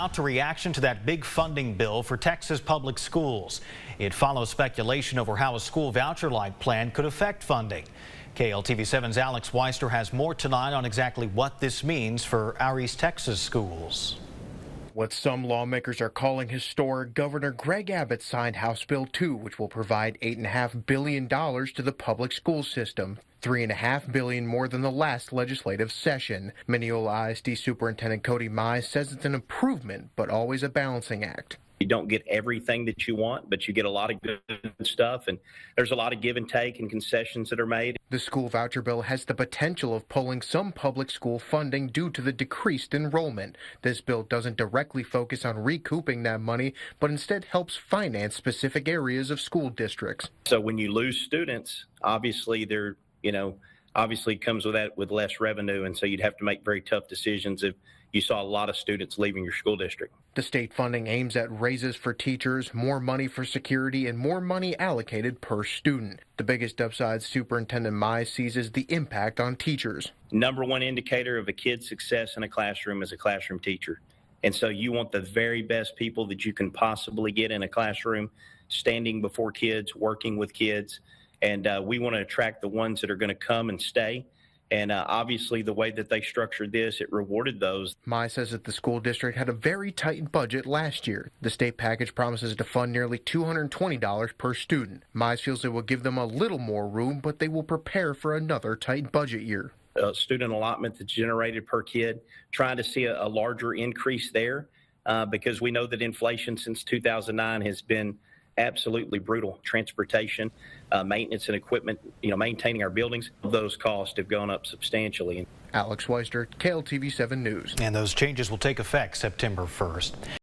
Out to reaction to that big funding bill for Texas public schools. It follows speculation over how a school voucher-like plan could affect funding. KLTV7's Alex Weister has more tonight on exactly what this means for our East Texas schools. What some lawmakers are calling historic, Governor Greg Abbott signed House Bill 2, which will provide $8.5 billion to the public school system, $3.5 billion more than the last legislative session. Mineola ISD Superintendent Cody Mize says it's an improvement, but always a balancing act. You don't get everything that you want, but you get a lot of good stuff, and there's a lot of give and take and concessions that are made. The school voucher bill has the potential of pulling some public school funding due to the decreased enrollment. This bill doesn't directly focus on recouping that money, but instead helps finance specific areas of school districts. So when you lose students, obviously obviously comes with that with less revenue, and so you'd have to make very tough decisions if you saw a lot of students leaving your school district. The state funding aims at raises for teachers, more money for security, and more money allocated per student. The biggest upside Superintendent Mize sees is the impact on teachers. Number one indicator of a kid's success in a classroom is a classroom teacher. And so you want the very best people that you can possibly get in a classroom, standing before kids, working with kids. And we want to attract the ones that are going to come and stay. And obviously, the way that they structured this, it rewarded those. Mize says that the school district had a very tight budget last year. The state package promises to fund nearly $220 per student. Mize feels it will give them a little more room, but they will prepare for another tight budget year. Student allotment that's generated per kid, trying to see a larger increase there because we know that inflation since 2009 has been absolutely brutal. Transportation, maintenance and equipment, maintaining our buildings, those costs have gone up substantially. Alex Weister, KLTV7 News. And those changes will take effect September 1st.